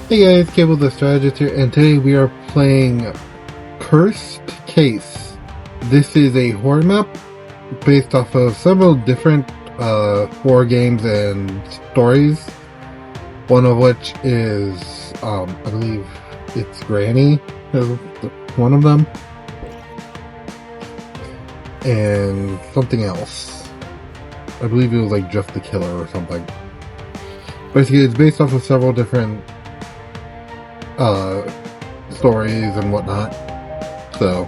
Hey guys, Caibel the Strategist here, and today we are playing Cursed Case. This is a horror map based off of several different horror games and stories. One of which is, I believe it's Granny, is one of them. And something else. I believe it was like Just the Killer or something. Basically, it's based off of several different stories and whatnot. So,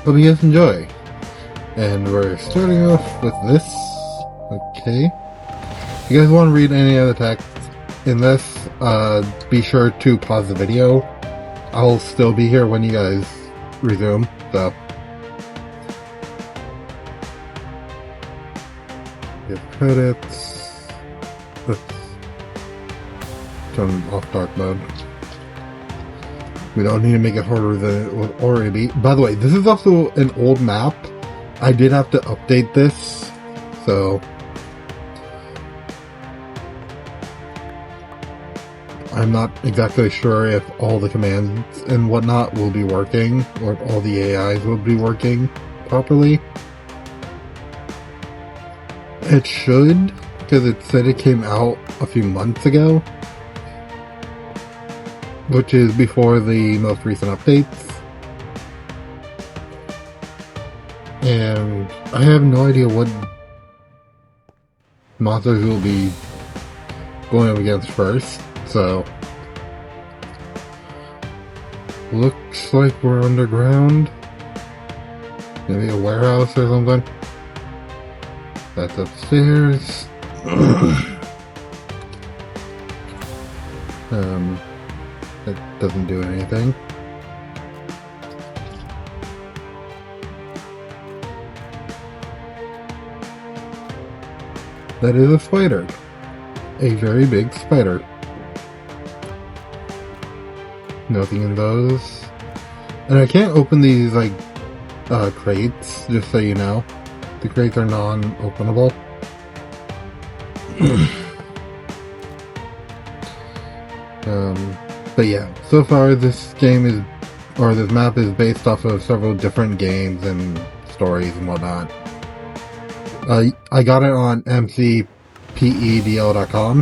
hope you guys enjoy. And we're starting off with this. Okay. If you guys want to read any of the text in this, be sure to pause the video. I'll still be here when you guys resume, so. Give credits. Let's turn off dark mode. We don't need to make it harder than it would already be. By the way, this is also an old map. I did have to update this, so I'm not exactly sure if all the commands and whatnot will be working, or if all the AIs will be working properly. It should, because it said it came out a few months ago, which is before the most recent updates. And I have no idea what monsters we'll be going up against first, so looks like we're underground. Maybe a warehouse or something. That's upstairs. That doesn't do anything. That is a spider. A very big spider. Nothing in those. And I can't open these, like, crates, just so you know. The crates are non-openable. But yeah, so far this game is, or this map is based off of several different games and stories and whatnot. I got it on mcpedl.com.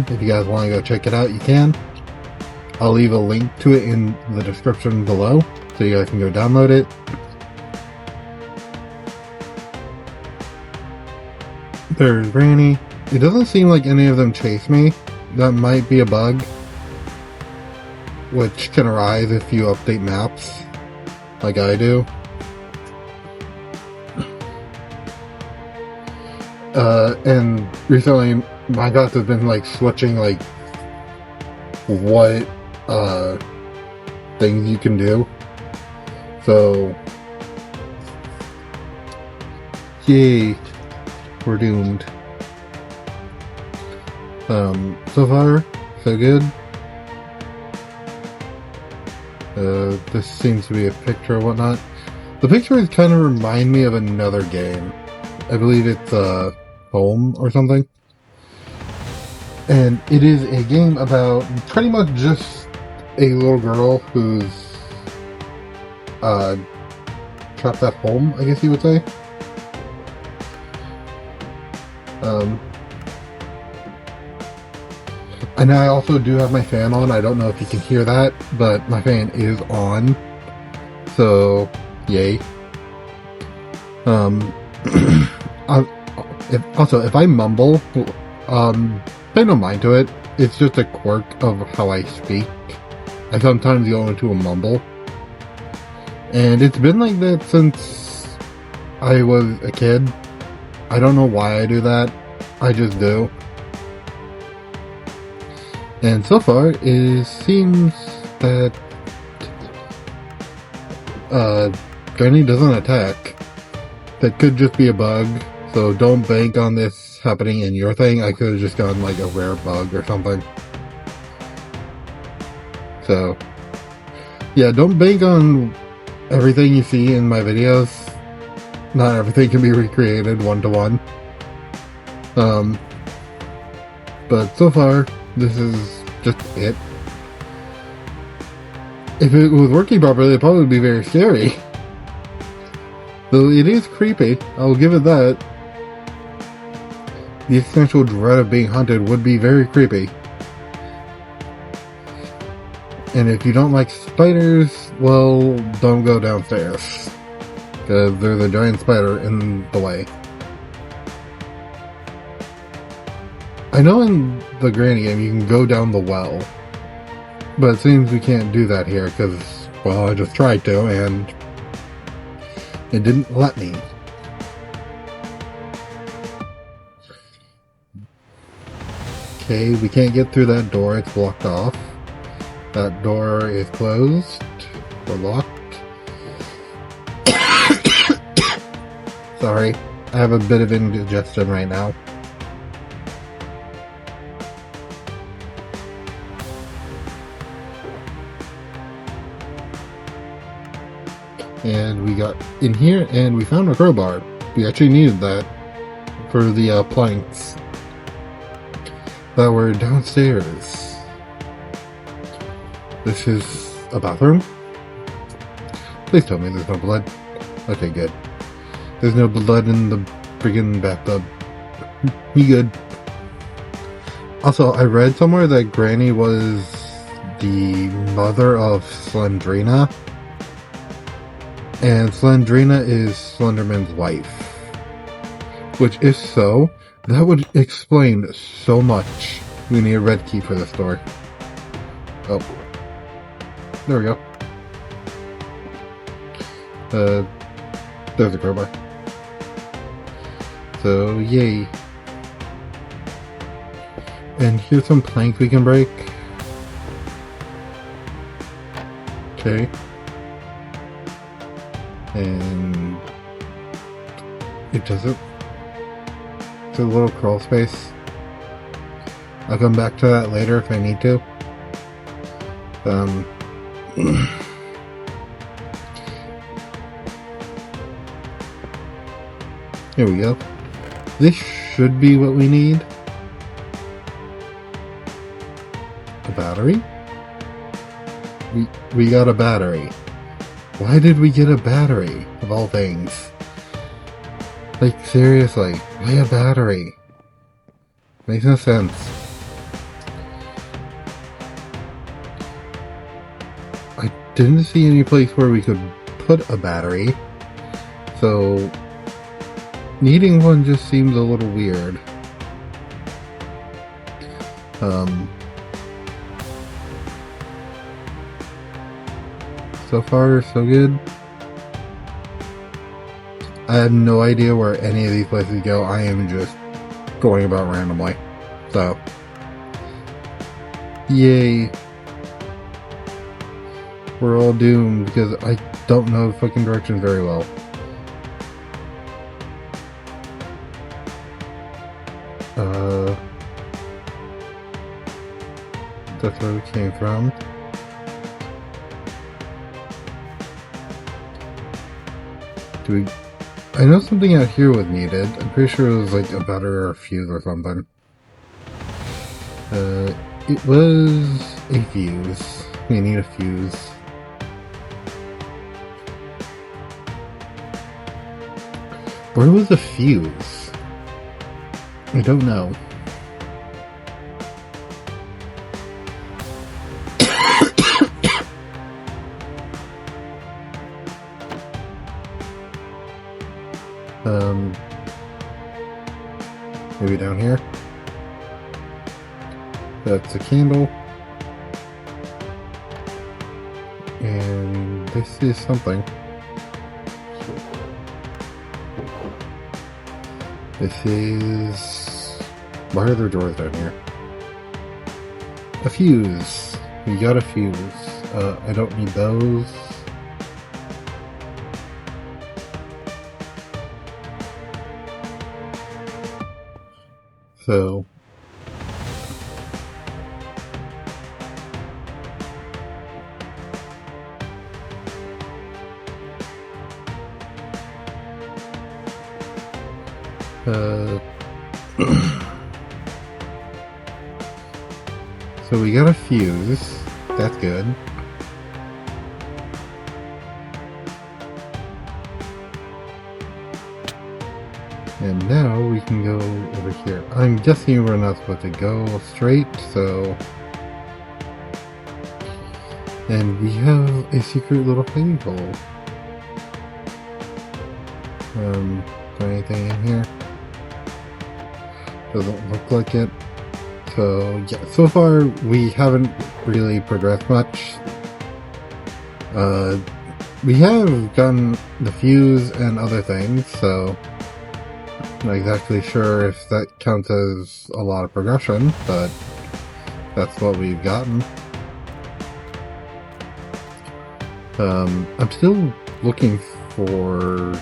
If you guys want to go check it out, you can. I'll leave a link to it in the description below, so you guys can go download it. There's Granny. It doesn't seem like any of them chase me. That might be a bug, which can arise if you update maps, like I do. And recently, Minecraft has been, like, switching, like, what, things you can do. So, yay, we're doomed. So far, so good. This seems to be a picture or whatnot. The pictures kind of remind me of another game. I believe it's, Home or something. And it is a game about pretty much just a little girl who's, trapped at home, I guess you would say. And I also do have my fan on. I don't know if you can hear that, but my fan is on. So, yay. If I mumble, pay no mind to it. It's just a quirk of how I speak. I sometimes go into a mumble. And it's been like that since I was a kid. I don't know why I do that. I just do. And so far, it seems that Granny doesn't attack. That could just be a bug. So don't bank on this happening in your thing. I could have just gotten like a rare bug or something. So, yeah, don't bank on everything you see in my videos. Not everything can be recreated one-to-one. But so far, this is just it. If it was working properly, it'd probably be very scary. Though it is creepy, I'll give it that. The existential dread of being hunted would be very creepy. And if you don't like spiders, well, don't go downstairs. Because there's a giant spider in the way. I know in the Granny game you can go down the well. But it seems we can't do that here because, well, I just tried to and it didn't let me. Okay, we can't get through that door, it's blocked off. That door is closed, or locked. Sorry, I have a bit of indigestion right now. And we got in here and we found a crowbar. We actually needed that for the planks that were downstairs. This is a bathroom. Please tell me there's no blood. Okay, good. There's no blood in the friggin' bathtub. You good. Also, I read somewhere that Granny was the mother of Slendrina. And Slendrina is Slenderman's wife. Which, if so, that would explain so much. We need a red key for this door. Oh. There we go. There's a crowbar. So, yay. And here's some planks we can break. Okay. And it doesn't. It's a little crawl space. I'll come back to that later if I need to. Here we go. This should be what we need. A battery? We got a battery. Why did we get a battery, of all things? Like, seriously, why a battery? Makes no sense. I didn't see any place where we could put a battery, so needing one just seems a little weird. So far, so good. I have no idea where any of these places go. I am just going about randomly. So, yay. We're all doomed because I don't know the fucking directions very well. That's where we came from. I know something out here was needed. I'm pretty sure it was like a battery or a fuse or something. It was a fuse. We need a fuse. Where was the fuse? I don't know. Maybe down here. That's a candle. And this is something. This is... Why are there doors down here? A fuse. We got a fuse. I don't need those. So, So we got a fuse. That's good. And now we can go over here. I'm guessing we're not supposed to go straight, so... And we have a secret little hidey hole. Is there anything in here? Doesn't look like it. So, yeah, so far we haven't really progressed much. We have gotten the fuse and other things, so... Not exactly sure if that counts as a lot of progression, but that's what we've gotten. I'm still looking for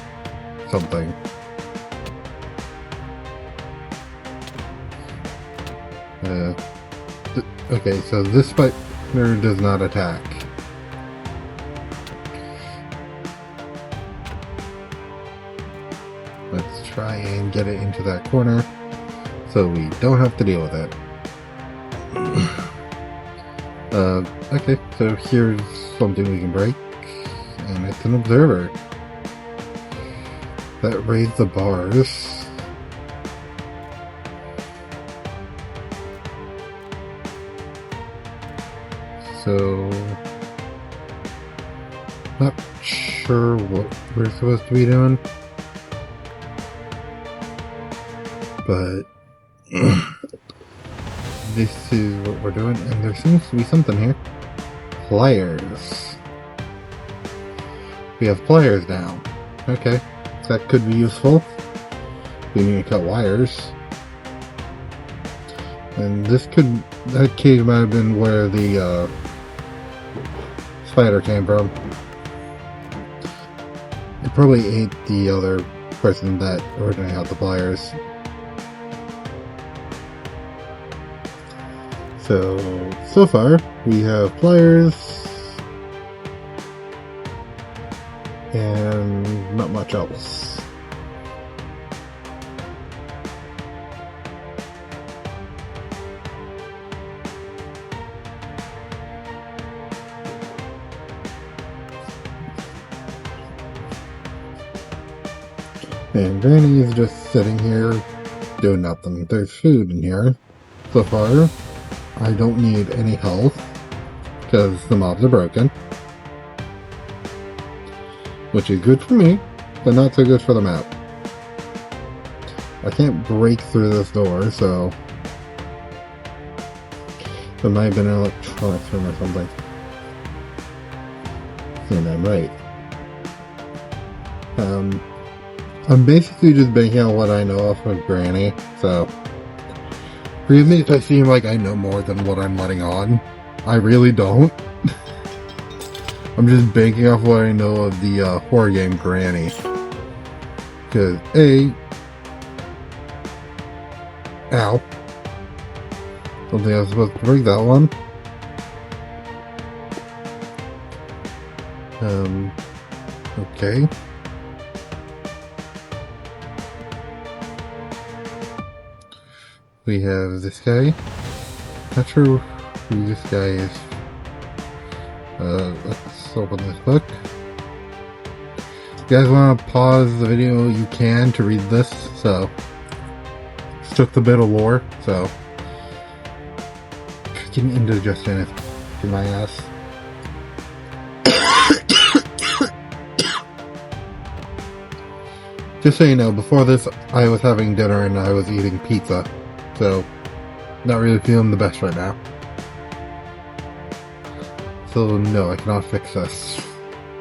something. Okay, so this spider does not attack. Let's try and get it into that corner so we don't have to deal with it. Okay, so here's something we can break, and it's an observer. That raised the bars. So, not sure what we're supposed to be doing. But this is what we're doing, and there seems to be something here. Pliers. We have pliers now. Okay, that could be useful. We need to cut wires. And that cave might have been where the spider came from. It probably ain't the other person that originally had the pliers. So far, we have pliers, and not much else. And Granny is just sitting here, doing nothing. There's food in here, so far. I don't need any health, because the mobs are broken. Which is good for me, but not so good for the map. I can't break through this door, so... There might have been an electronics room or something. And I'm right. I'm basically just banking on what I know off of Granny, so... Forgive me if I seem like I know more than what I'm letting on. I really don't. I'm just banking off what I know of the horror game Granny. Because, ow. Don't think I was supposed to break that one. Okay. We have this guy. Not sure who this guy is. Let's open this book. If you guys want to pause the video, you can to read this. So, it's just a bit of lore. So, getting indigestion is in my ass. Just so you know, before this, I was having dinner and I was eating pizza. So, not really feeling the best right now. So, no, I cannot fix this.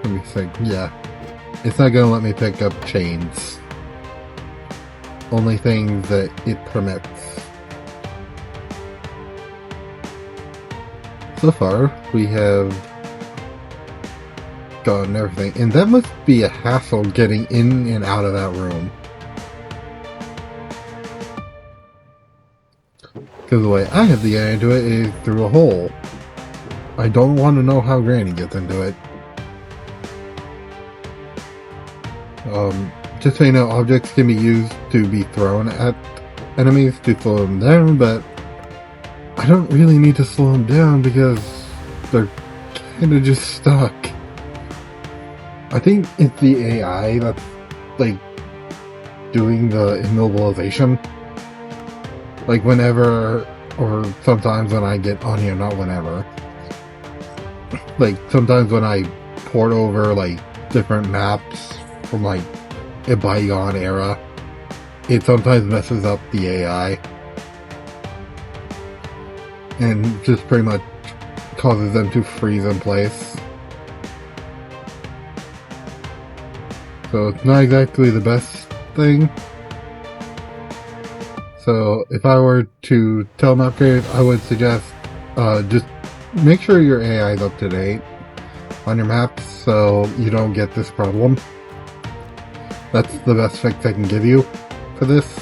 Let me think. Yeah. It's not gonna let me pick up chains. Only things that it permits. So far, we have gotten everything. And that must be a hassle getting in and out of that room. Because the way I have to get into it is through a hole. I don't want to know how Granny gets into it. Just so you know, objects can be used to be thrown at enemies to slow them down, but I I don't really need to slow them down because they're kind of just stuck. I think it's the AI that's like doing the immobilization. Like whenever, or sometimes when I get on here, not whenever. Like sometimes when I port over like different maps from like a bygone era, it sometimes messes up the AI. And just pretty much causes them to freeze in place. So it's not exactly the best thing. So if I were to tell an upgrade, I would suggest just make sure your AI is up to date on your maps so you don't get this problem. That's the best fix I can give you for this.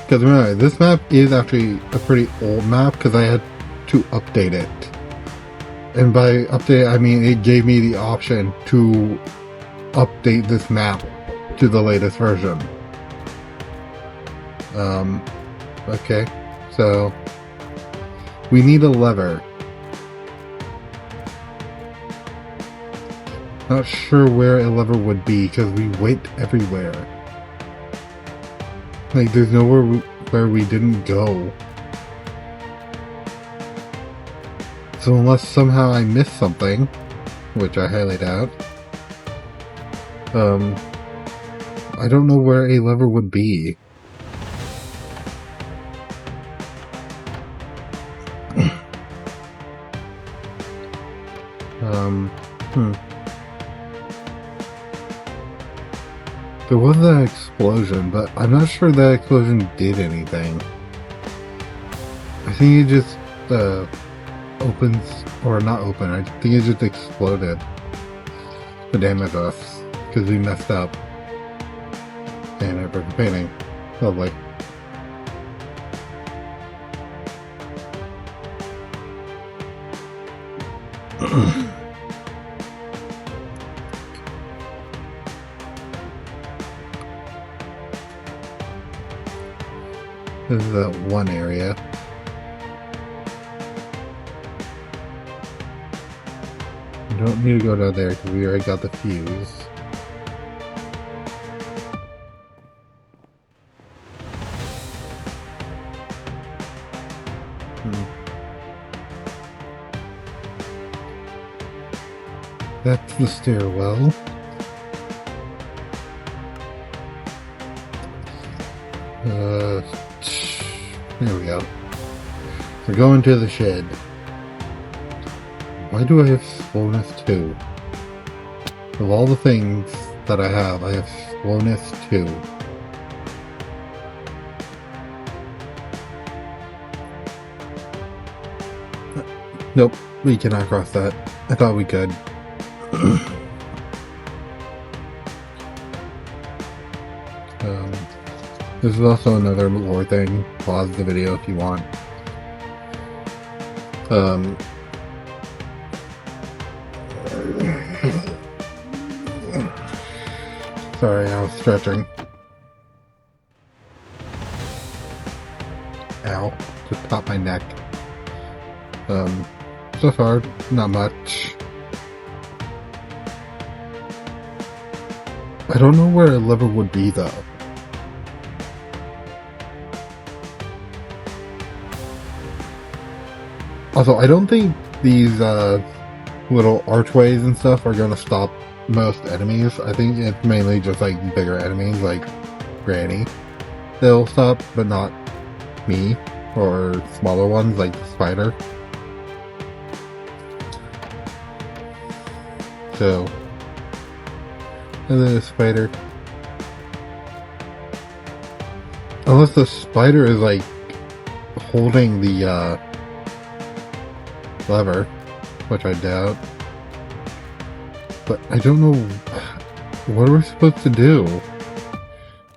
Because remember, this map is actually a pretty old map because I had to update it. And by update, I mean it gave me the option to update this map to the latest version. Okay, so we need a lever. Not sure where a lever would be because we went everywhere. Like, there's nowhere where we didn't go. So unless somehow I missed something, which I highly doubt, I don't know where a lever would be. There was an explosion, but I'm not sure that explosion did anything. I think it just, opens, or not open, I think it just exploded to damage us, because we messed up. And I broke the painting. Lovely. This is that one area. We don't need to go down there because we already got the fuse. That's the stairwell. There we go. We're going to the shed. Why do I have slowness 2? Of all the things that I have slowness 2. Nope, we cannot cross that. I thought we could. This is also another lore thing. Pause the video if you want. Sorry, I was stretching. Ow. Just popped my neck. So far, not much. I don't know where a lever would be though. Also, I don't think these little archways and stuff are gonna stop most enemies. I think it's mainly just like bigger enemies like Granny they'll stop, but not me, or smaller ones like the spider. So, and then the spider. Unless the spider is like holding the lever, which I doubt. But I don't know what are we supposed to do.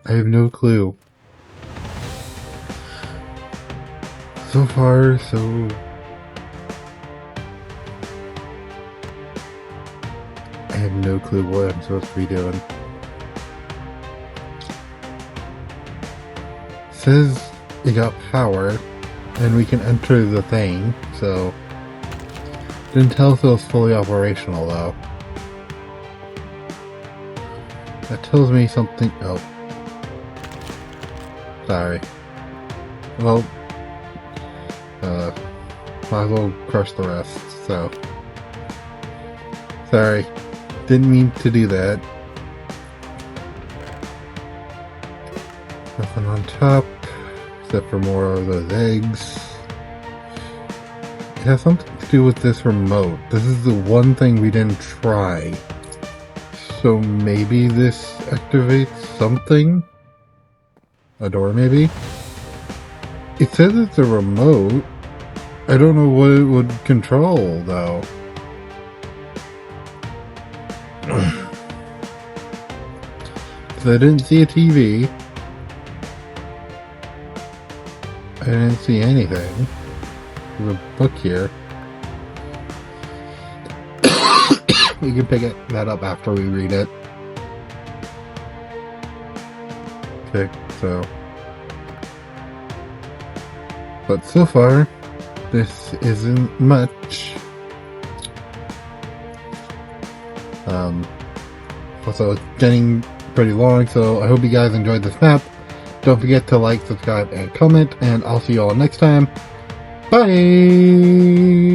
I have no clue. So far, so I have no clue what I'm supposed to be doing. says it got power, and we can enter the thing, so... Didn't tell us it was fully operational, though. That tells me something... Oh. Sorry. Well... might as well crush the rest, so... Sorry. Didn't mean to do that. Nothing on top, except for more of those eggs. It has something to do with this remote. This is the one thing we didn't try. So maybe this activates something? A door, maybe? It says it's a remote. I don't know what it would control, though. So I didn't see a TV. I didn't see anything. There's a book here. We can pick that up after we read it. Okay, so... But so far, this isn't much. Also, it's getting pretty long, so I hope you guys enjoyed this map. Don't forget to like, subscribe, and comment, and I'll see you all next time. Bye!